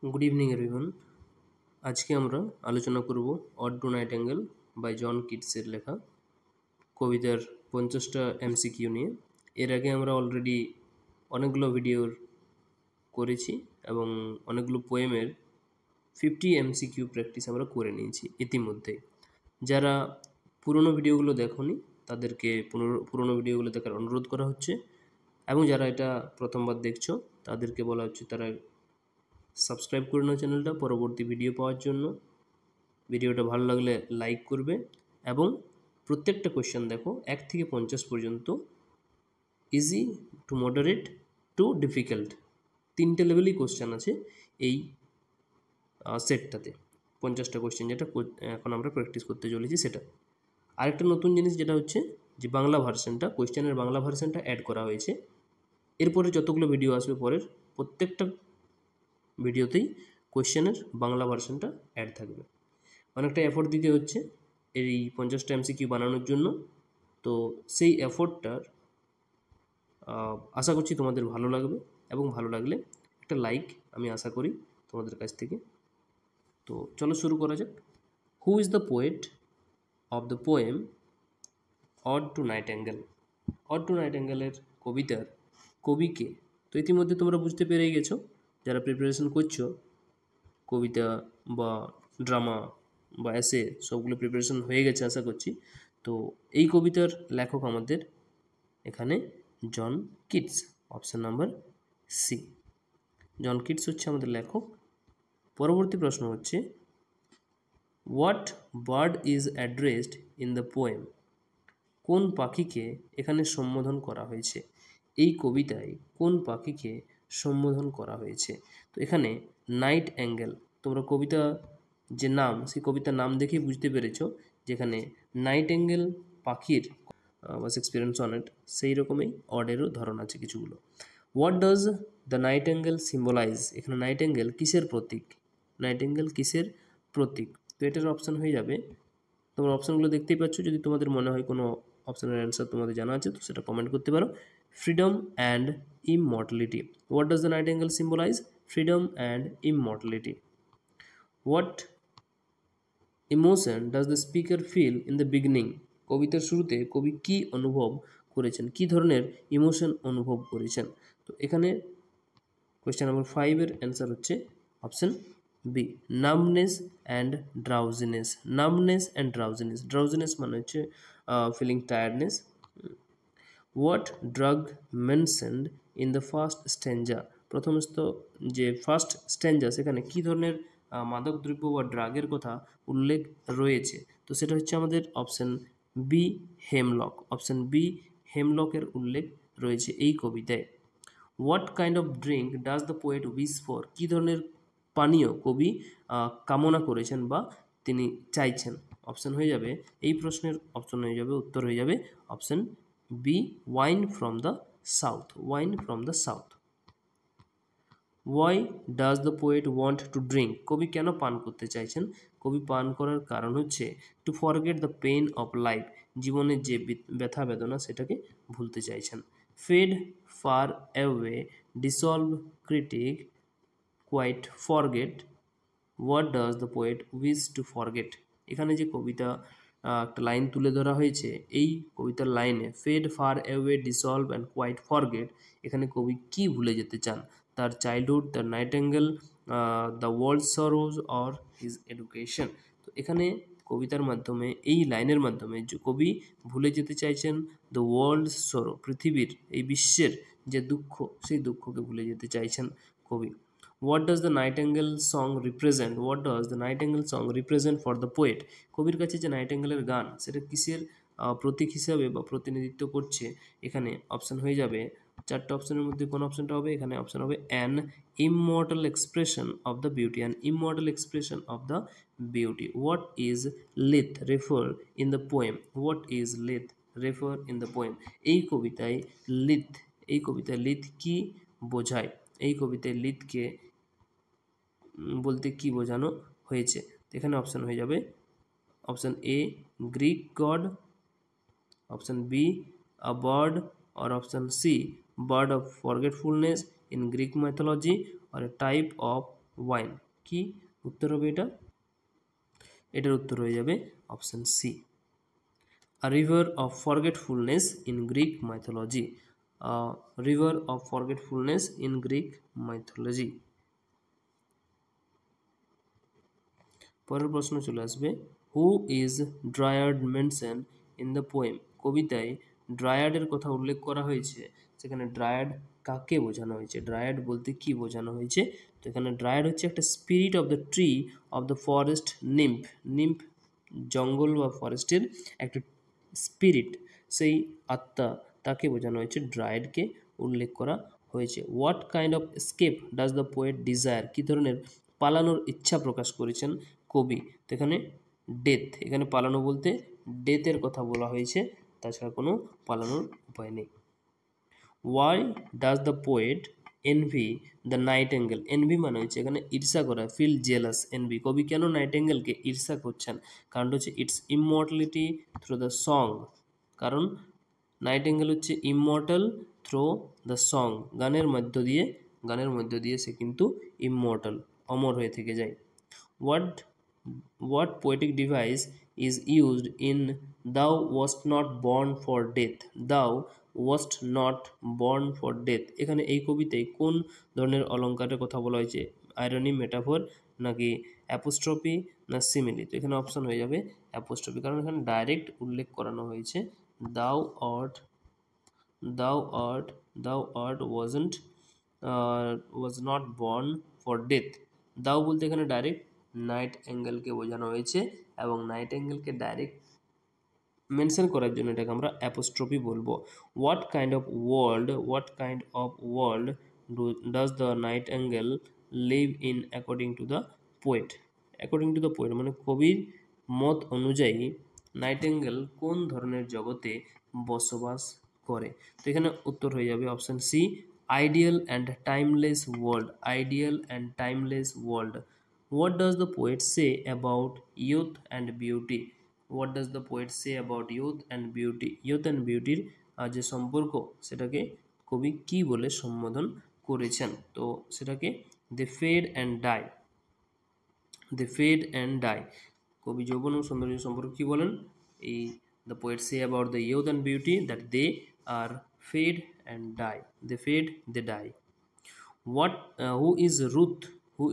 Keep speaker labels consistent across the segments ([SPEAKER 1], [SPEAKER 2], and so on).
[SPEAKER 1] Good evening everyone. আজকে আমরা আলোচনা করব ode to nightingale by John কিটসের লেখা কবিতার 50টা এমসিকিউ নিয়ে। এর আগে আমরা অলরেডি অনেকগুলো ভিডিওর করেছি এবং অনেকগুলো পোয়েমের 50 এমসিকিউ প্র্যাকটিস আমরা করে নিয়েছি ইতিমধ্যে। যারা পুরনো ভিডিওগুলো দেখোনি তাদেরকে পুরনো ভিডিওগুলো দেখার অনুরোধ করা হচ্ছে, এবং যারা এটা প্রথমবার দেখছো তাদেরকে বলা হচ্ছে তারা সাবস্ক্রাইব করে নাও চ্যানেলটা পরবর্তী ভিডিও পাওয়ার জন্য। ভিডিওটা ভালো লাগলে লাইক করবে এবং প্রত্যেকটা কোয়েশ্চেন দেখো 1 থেকে 50 পর্যন্ত, easy to moderate two difficult, 3টে লেভেলই কোয়েশ্চেন আছে এই সেটটাতে। 50টা কোয়েশ্চেন যেটা এখন আমরা প্র্যাকটিস করতে চলেছি সেটা। আরেকটা নতুন জিনিস যেটা হচ্ছে যে বাংলা ভার্সনটা, কোয়েশ্চেনের বাংলা ভার্সনটা অ্যাড করা হয়েছে। এরপরে যতগুলো ভিডিও আসবে পরের প্রত্যেকটা ভিডিওতেই কোয়েশ্চেনের বাংলা ভার্সনটা অ্যাড থাকবে। অনেকটা এফোর্ট দিতে হচ্ছে এই 50টা এমসিকিউ বানানোর জন্য, তো সেই এফোর্টটার আশা করছি তোমাদের ভালো লাগবে, এবং ভালো লাগলে একটা লাইক আমি আশা করি তোমাদের কাছ থেকে। তো চলো শুরু করা যাক। Who is the poet of the poem ode to nightingale? Ode to নাইট অ্যাঙ্গেলের কবিতার কবিকে? তো ইতিমধ্যে তোমরা বুঝতে পেরেই গেছো যারা প্রিপারেশন করছো কবিতা বা ড্রামা বা এসে, সবগুলো প্রিপারেশন হয়ে গেছে আশা করছি। তো এই কবিতার লেখক আমাদের এখানে John Keats, option number C. John Keats হচ্ছে আমাদের লেখক। পরবর্তী প্রশ্ন হচ্ছে what bird is addressed in the poem? কোন পাখিকে এখানে সম্বোধন করা হয়েছে? এই কবিতায় কোন পাখিকে সম্বোধন করা হয়েছে? তো এখানে নাইট অ্যাঙ্গেল, তোমরা কবিতা যে নাম, সেই কবিতার নাম দেখেই বুঝতে পেরেছো যেখানে নাইট অ্যাঙ্গেল পাখির বা শেক্সপিয়ারিয়ান সনেট, সেই রকমই অর্ডেরও ধরন আছে কিছুগুলো। What does the nightingale symbolize? এখানে নাইট অ্যাঙ্গেল কিসের প্রতীক? নাইট অ্যাঙ্গেল কিসের প্রতীক? তো এটার অপশান হয়ে যাবে, তোমরা অপশানগুলো দেখতেই পাচ্ছ। যদি তোমাদের মনে হয় কোনো অপশানের অ্যান্সার তোমাদের জানা আছে তো সেটা কমেন্ট করতে পারো। Freedom and immortality. What does the nightingale symbolize? Freedom and immortality. What emotion does the speaker feel in the beginning? কবিতার শুরুতে কবি কী অনুভব করেছেন, কী ধরনের ইমোশন অনুভব করেছেন? তো এখানে কোয়েশ্চেন নাম্বার 5-এর অ্যান্সার হচ্ছে option B, numbness and drowsiness. Numbness and drowsiness, drowsiness মানে হচ্ছে feeling tiredness. What drug mentioned in the first stanza? প্রথমস্থ যে ফার্স্ট স্ট্যাঞ্জা, সেখানে কী ধরনের মাদকদ্রব্য বা ড্রাগের কথা উল্লেখ রয়েছে? তো সেটা হচ্ছে আমাদের option B, hemlock. Option B, হেমলকের উল্লেখ রয়েছে এই কবিতায়। What kind of drink does the poet wish for? কী ধরনের পানীয় কবি কামনা করেছেন বা তিনি চাইছেন? অপশান হয়ে যাবে, এই প্রশ্নের অপশান হয়ে যাবে, উত্তর হয়ে যাবে option B, wine from the south. Wine from the south. Why does the poet want to drink? কবি কেন পান করতে চাইছেন? কবি পান করার কারণ হচ্ছে to forget the pain of life, জীবনের যে ব্যথা বেদনা সেটাকে ভুলতে চাইছেন। Fade far away, dissolve, critic, quite, forget. What does the poet wish to forget? এখানে যে কবিতা একটা লাইন তুলে ধরা হয়েছে, এই কবিতার লাইনে fade, far away, dissolve and quite forget, এখানে কবি কি ভুলে যেতে চান? তার childhood, the nightingale, the world sorrows or his education. তো এখানে কবিতার মাধ্যমে, এই লাইনের মাধ্যমে যে কবি ভুলে যেতে চাইছেন দ্য ওয়ার্ল্ড সরো, পৃথিবীর এই বিশ্বের যে দুঃখ, সেই দুঃখকে ভুলে যেতে চাইছেন কবি। What does the nightingale song represent? What does the nightingale song represent for the poet? কবির কাছে যে নাইটেঙ্গেলের গান, সেটা কিসের প্রতীক হিসাবে বা প্রতিনিধিত্ব করছে? এখানে অপশান হয়ে যাবে, 4টে অপশানের মধ্যে কোন অপশানটা হবে? এখানে অপশান হবে an immortal expression of the beauty. An immortal expression of the beauty. What is Lyth refer in the poem? What is Lyth refer in the poem? এই কবিতায় লিথ, এই কবিতায় লিথ কি বোঝায়? এই কবিতায় লিথকে বলতে কি বোঝানো হয়েছে? এখানে অপশান হয়ে যাবে option A, Greek god, option B, a bird, or option C, bird of forgetfulness in Greek mythology, আর এ টাইপ অফ ওয়াইন। কি উত্তর হবে এটা? এটার উত্তর হয়ে যাবে option C, a river of forgetfulness in Greek mythology. A river of forgetfulness in Greek mythology. পরের প্রশ্ন চলে আসবে, who is dryad mention in the poem. কবিতায় ড্রায়ার্ডের কথা উল্লেখ করা হয়েছে, সেখানে ড্রায়ার্ড কাকে বোঝানো হয়েছে? ড্রায়ার্ড বলতে কি বোঝানো হয়েছে? তো এখানে ড্রায়ার্ড হচ্ছে একটা spirit of the tree of the forest, nymph. Nymph জঙ্গল বা ফরেস্টের একটা স্পিরিট, সেই আত্মা, তাকে বোঝানো হয়েছে, ড্রায়ার্ডকে উল্লেখ করা হয়েছে। What kind of escape does the poet desire. কী ধরনের পালানোর ইচ্ছা প্রকাশ করেছেন কবি? তো এখানে ডেথ, এখানে পালানো বলতে ডেথের কথা বলা হয়েছে, তাছাড়া কোনো পালানোর উপায় নেই। Why does the poet envy the nightingale. Envy মানে হচ্ছে এখানে ঈর্ষা করা, ফিল জেলাস, এনভি। কবি কেন নাইট অ্যাঙ্গেলকে ঈর্ষা করছেন? কারণটা হচ্ছে it's immortality through the song. কারণ নাইট অ্যাঙ্গেল হচ্ছে ইমমর্টাল থ্রু দ্য সং, গানের মধ্য দিয়ে সে কিন্তু ইমমর্টাল, অমর হয়ে থেকে যায়। What what poetic device is used in thou wast not born for death. Thou wast not born for death, এখানে এই কবিতায় কোন ধরনের অলঙ্কারের কথা বলা হয়েছে? আয়রনি, মেটাফোর, নাকি অ্যাপোস্ট্রফি, না সিমিলি? তো এখানে অপশন হয়ে যাবে অ্যাপোস্ট্রফি, কারণ এখানে ডাইরেক্ট উল্লেখ করানো হয়েছে দাউ আর্ট, দাউ আর্ট, দাউ art wasn't was not born for death. দাউ বলতে এখানে ডাইরেক্ট নাইট অ্যাঙ্গেলকে বোঝানো হয়েছে, এবং নাইট অ্যাঙ্গেলকে ডাইরেক্ট মেনশন করার জন্য এটাকে আমরা অ্যাপোস্ট্রফি বলবো। What kind of world does the night angle live in according to the poet. According to the poet মানে কবির মত অনুযায়ী নাইট অ্যাঙ্গেল কোন ধরনের জগতে বসবাস করে? তো এখানে উত্তর হয়ে যাবে option C, ideal and timeless world. Ideal and timeless world. What does the poet say about youth and beauty. What does the poet say about youth and beauty. Youth and বিউটির যে সম্পর্ক, সেটাকে কবি কি বলে সম্বোধন করেছেন? তো সেটাকে they fade and die, they fade and die. কবি যৌবন ও সৌন্দর্য সম্পর্কে কী বলেন? এই the poet say about the youth and beauty that they are fade and die, they fade, they die. What who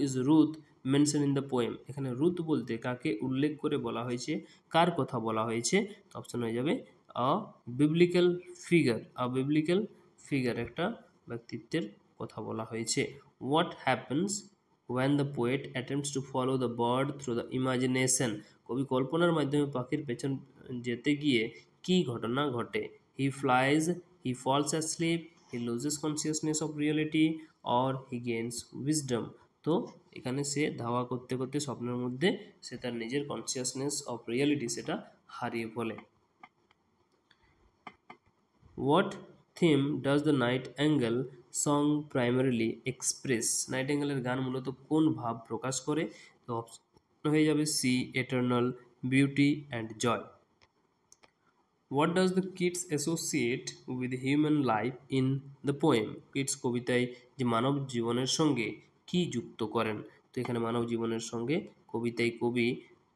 [SPEAKER 1] is Ruth mention in the poem. এখানে Ruth বলতে কাকে উল্লেখ করে বলা হয়েছে, কার কথা বলা হয়েছে? অপশন হয়ে যাবে আ বিবলিক্যাল ফিগার, একটা ব্যক্তিত্বের কথা বলা হয়েছে। What happens when the poet attempts to follow the bird through the imagination। কবি কল্পনার মাধ্যমে পাখির পেছন যেতে গিয়ে কি ঘটনা ঘটে? He flies, he falls asleep, he loses consciousness of reality, or he gains wisdom. তো এখানে সে ধাওয়া করতে করতে স্বপ্নের মধ্যে সে তার নিজের কনসিয়াসনেস অফ রিয়েলিটি সেটা হারিয়ে ফেলে। What theme does the nightingale song primarily express. নাইট অ্যাঙ্গেলের গান মূলত কোন ভাব প্রকাশ করে? তো অপশন হয়ে যাবে C, eternal beauty and joy. What does the Keats associate with human life in the poem. Keats কবিতায় যে মানব জীবনের সঙ্গে কি যুক্ত করেন? তো এখানে মানব জীবনের সঙ্গে কবিতায় কবি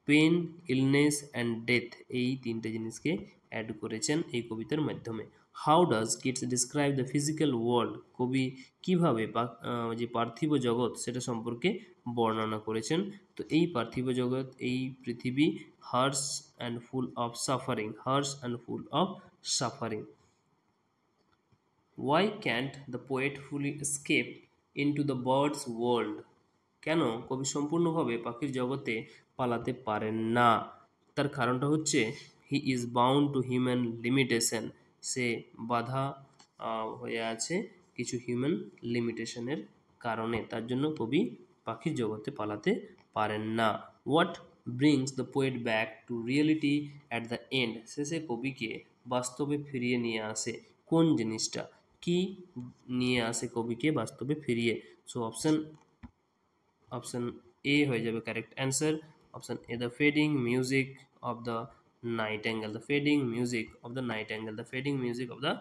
[SPEAKER 1] পেন, ইলনেস অ্যান্ড ডেথ, এই তিনটে জিনিসকে অ্যাড করেছেন এই কবিতার মাধ্যমে। How does Keats describe the physical world. কবি কীভাবে যে পার্থিব জগৎ সেটা সম্পর্কে বর্ণনা করেছেন? তো এই পার্থিব জগৎ, এই পৃথিবী harsh and full of suffering, harsh and full of suffering. Why can't the poet fully escape into the bird's world. কেন কবি সম্পূর্ণভাবে পাখির জগতে পালাতে পারেন না? তার কারণটা হচ্ছে he is bound to human limitation. সে বাধা হয়ে আছে কিছু হিউম্যান লিমিটেশনের কারণে, তার জন্য কবি পাখির জগতে পালাতে পারেন না। What brings the poet back to reality at the and. শেষে কবিকে বাস্তবে ফিরিয়ে নিয়ে আসে কোন জিনিসটা? কি নিয়ে আসে কবিকে বাস্তবে ফিরিয়ে? সো অপশন এ হয়ে যাবে correct answer. Option A, the fading music of the nightingale, the fading music of the nightingale, the fading music of the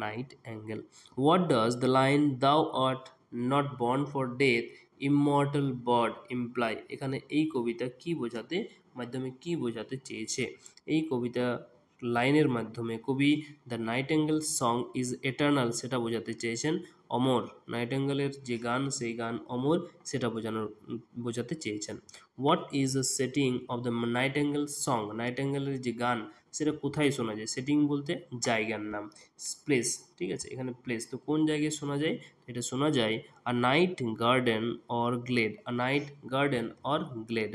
[SPEAKER 1] nightingale. What does the line thou art not born for death, immortal bird imply. এখানে এই কবিতা কি বোঝাতে মাধ্যমে কি বোঝাতে চেয়েছে? এই কবিতা লাইনের মাধ্যমে কবি the nightingale song is eternal সেটা বোঝাতে চেয়েছেন। অমর, নাইটেঙ্গেলের যে গান সেই গান অমর সেটা বোঝাতে চেয়েছেন। What is the setting of the nightingale song, নাইটেঙ্গেলের যে গান সেটা কোথায় শোনা যায়? সেটিং বলতে জায়গার নাম, প্লেস, ঠিক আছে, এখানে প্লেস। তো কোন জায়গায় শোনা যায়? এটা শোনা যায় a night garden or glade, a night garden or glade.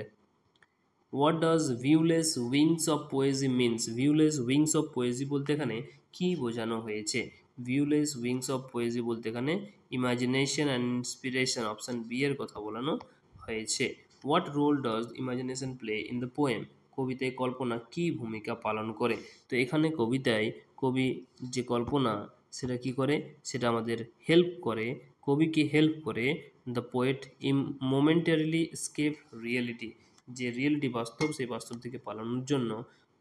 [SPEAKER 1] What does viewless wings of poesy means, viewless wings of poesy বলতে এখানে কি বোঝানো হয়েছে? ভিউলেস উইংস অফ পোয়েজি বলতে এখানে imagination and inspiration, option B এর কথা বলানো হয়েছে। What role does imagination play in the poem, কবিতায় কল্পনা কি ভূমিকা পালন করে? তো এখানে কবিতায় কবি যে কল্পনা সেটা কি করে? সেটা আমাদের হেল্প করে, কবিকে হেল্প করে দ্য পোয়েট ইম মোমেন্টারিলি স্কেপ রিয়েলিটি, যে রিয়েলিটি বাস্তব সেই বাস্তব থেকে পালানোর জন্য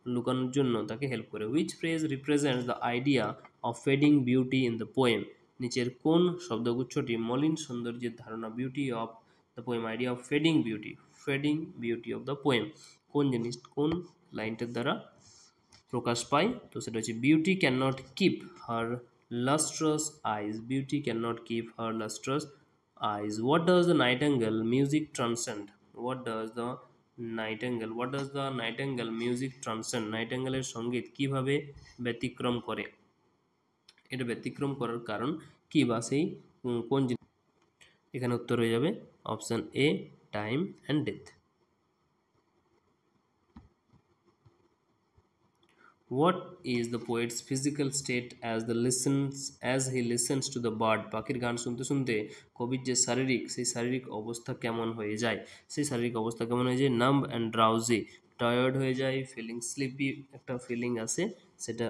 [SPEAKER 1] লুকানোর জন্য তাকে হেল্প করে। Which phrase represents the idea of fading beauty in the poem, নিচের কোন শব্দগুচ্ছটি মলিন সৌন্দর্যের ধারণা beauty of the poem, idea of fading beauty, fading beauty of the poem কোন জিনিস কোন লাইনটার দ্বারা প্রকাশ পায়? তো সেটা হচ্ছে beauty can not keep her lustrous eyes, beauty can not keep her lustrous eyes. What does the nightingale music transcend, what does the nightingale, what does the nightingale music transcend, নাইটেঙ্গেলের সঙ্গীত কিভাবে ব্যতিক্রম করে? এটা ব্যতিক্রম করার কারণ কি বা সেই কোন জিনিস? এখানে উত্তর হয়ে যাবে option A, time and death. What is the poet's physical state as he listens to the bird, পাখির গান শুনতে শুনতে কবির যে সেই শারীরিক অবস্থা কেমন হয়ে যায়? সেই শারীরিক অবস্থা কেমন হয়ে যায়? নাম্ব অ্যান্ড ড্রাউজি, টায়ার্ড হয়ে যায়, ফিলিং স্লিপি একটা ফিলিং আসে, সেটা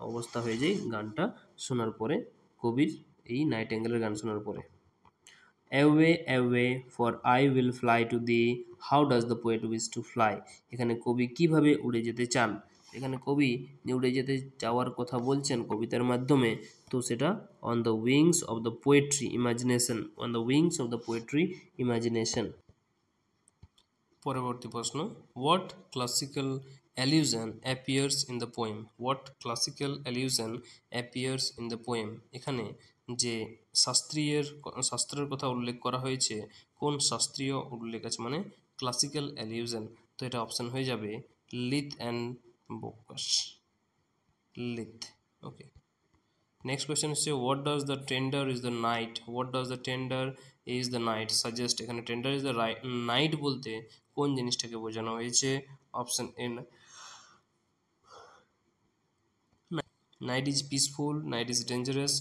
[SPEAKER 1] অবস্থা হয়ে যায় গানটা শোনার পরে, কবির এই নাইটেঙ্গেলের গান শোনার পরে। Away away for I will fly to the, how does the poet wish to fly, এখানে কবি কিভাবে উড়ে যেতে চান? এখানে কবি যে উড়ে যেতে যাওয়ার কথা বলছেন কবিতার মাধ্যমে, তো সেটা on the wings of the poetry imagination, on the wings of the poetry imagination. পরবর্তী প্রশ্ন, what classical অ্যালিউশন appears in the poem, what classical অ্যালিউশন appears in the poem, এখানে যে শাস্ত্রের কথা উল্লেখ করা হয়েছে, কোন শাস্ত্রীয় উল্লেখ আছে মানে ক্লাসিক্যাল অ্যালিউশন? তো এটা অপশান হয়ে যাবে Lethe and Bacchus, Lethe. Okay, next question হচ্ছে what does the tender is the night, what does the tender is the night suggest, এখানে টেন্ডার ইজ দ্য নাইট বলতে কোন জিনিসটাকে বোঝানো হয়েছে? Option A, night is peaceful, night is dangerous,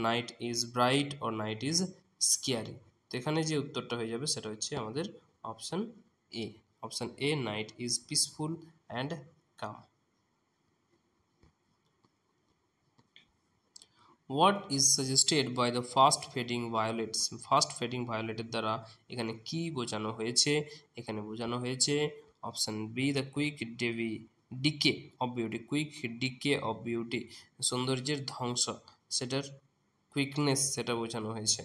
[SPEAKER 1] night is bright or night is scary. তো এখানে যে উত্তরটা হয়ে যাবে সেটা হচ্ছে আমাদের option A, option A, night is peaceful and come. What is suggested by the fast fading violets, fast fading ভায়োলেটের দ্বারা এখানে কি বোঝানো হয়েছে? এখানে বোঝানো হয়েছে option B, the quick decay of beauty, quick decay of beauty, সৌন্দর্যের ধ্বংস, সেটার কুইকনেস সেটা বোঝানো হয়েছে।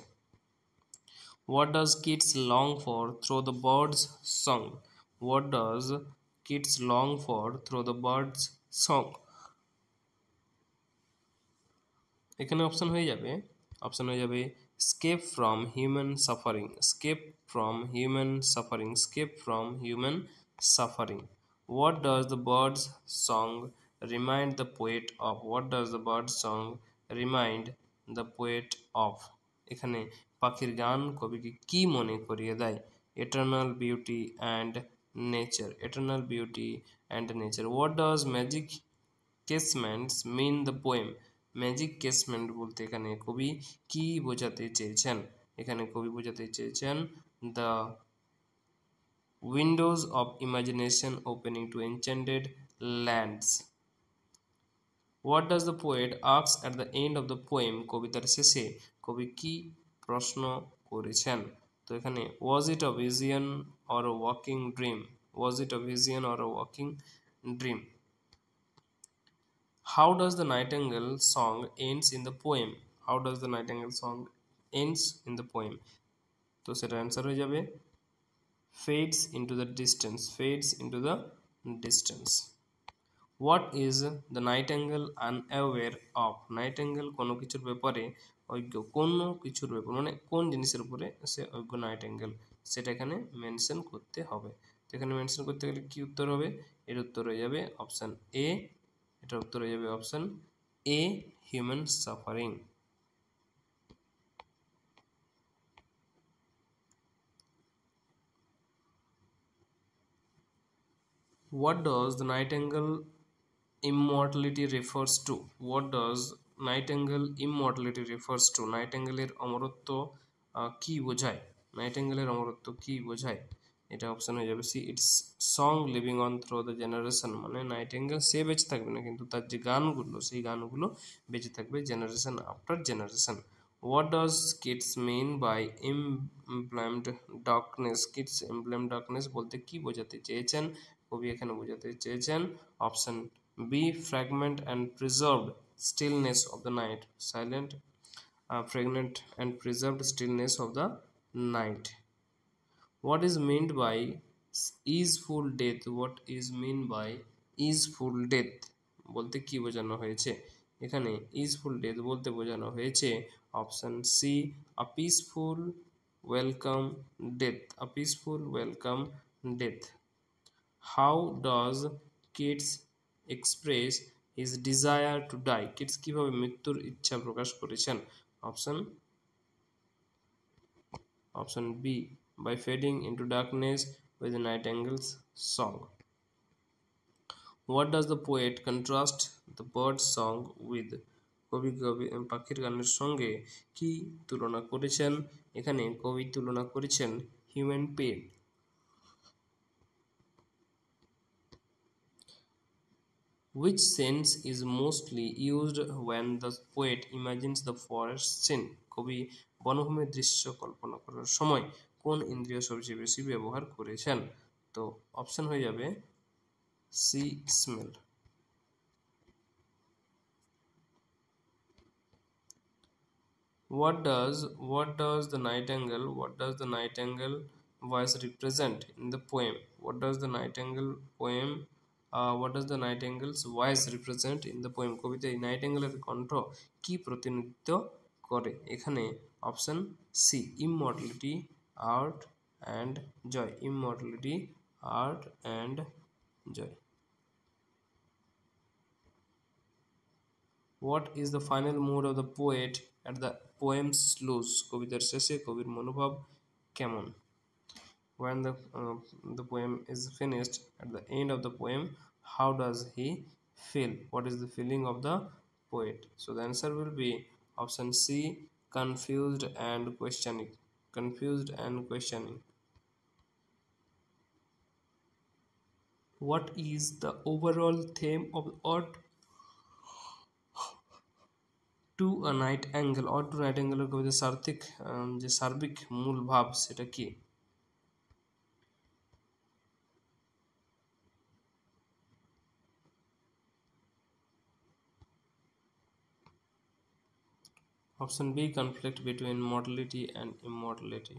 [SPEAKER 1] What does Keats long for through the bird's song, what does Keats long for through the bird's song, এখানে অপশান হয়ে যাবে escape from human suffering, escape from human suffering, escape from human suffering. What does the bird's song remind the poet of, what does the bird's song remind the poet of, এখানে পাখির গান কবিকে কি মনে করিয়ে দেয়? Eternal beauty and nature, eternal beauty and nature. What does magic casements mean the poem, magic casement বলতে এখানে কবি কি বোঝাতে চেয়েছেন? এখানে কবি বোঝাতে চেয়েছেন the windows of imagination opening to enchanted lands. What does the poet ask at the end of the poem, কবিতার শেষে কবি কি প্রশ্ন করেছেন? তো এখানে was it a vision or a walking dream, was it a vision or a walking dream. How does the nightingale song ends in the poem? How does the nightingale song ends in the poem. তো সেটা answer হয়ে যাবে fades into the distance, fades into the distance. What is the nightingale unaware of? Nightingale কোনো কিছুর ব্যাপারে অজ্ঞ, কোনো কিছুর ব্যাপারে মানে কোন জিনিসের উপরে সে অজ্ঞ নাইটেঙ্গেল, সেটা এখানে মেনশন করতে হবে। তো এখানে মেনশন করতে গেলে কি উত্তর হবে? এর উত্তর হয়ে যাবে অপশান এ, এটার উত্তর হয়ে যাবে option A, human suffering. What does the nightingale immortality refers to? What does nightingale immortality refers to? নাইটেঙ্গেলের অমরত্ব কি বোঝায়? নাইটেঙ্গেলের অমরত্ব কি বোঝায়? এটা অপশন হয়ে যাবে C, it's song living on through the generation. মানে নাইটেঙ্গেল সে বেঁচে থাকবে না, কিন্তু তার যে গানগুলো সেই গানগুলো বেঁচে থাকবে generation after generation. What does Keats mean by emblemed darkness? Keats emblem darkness বলতে কি বোঝাতে চেয়েছেন? কবি এখানে বোঝাতে চেয়েছেন option B, fragment and preserved stillness of the night, silent, fragrant and preserved stillness of the night. What is meant by easeful death? What is meant by easeful death বলতে কি বোঝানো হয়েছে? এখানে easeful death বলতে বোঝানো হয়েছে option C, a peaceful welcome death, a peaceful welcome death. How does kids express his desire to die? Keats কিভাবে মৃত্যুর ইচ্ছা প্রকাশ করেছেন? Option B, by fading into darkness with the nightingale's song. What does the poet contrast the bird's song with? কবি পাখির গানের সঙ্গে কি তুলনা করেছেন? এখানে কবি তুলনা করেছেন human pain. Which sense is mostly used when the poet imagines the forest scene? কবি বনভূমির দৃশ্য কল্পনা করার সময় কোন ইন্দ্রিয় সবচেয়ে বেশি ব্যবহার করেছেন? তো অপশন হয়ে যাবে C, smell. What does the nightingale voice represent in the poem? What does the nightingale's voice represent in the poem? কবিতায় নাইটেঙ্গেলের কণ্ঠ কি প্রতিনিধিত্ব করে? এখানে option C, immortality, art and joy, immortality, art and joy. What is the final mood of the poet at the poem's close? কবিতার শেষে কবির মনোভাব কেমন? When the poem is finished, at the end of the poem, how does he feel? What is the feeling of the poet? So the answer will be option C, confused and questioning. Confused and questioning. What is the overall theme of Ode to a Nightingale? Ode to Nightingale এর কবিতার যে সার্বিক মূল ভাব সেটা কি? Option B, conflict between mortality and immortality.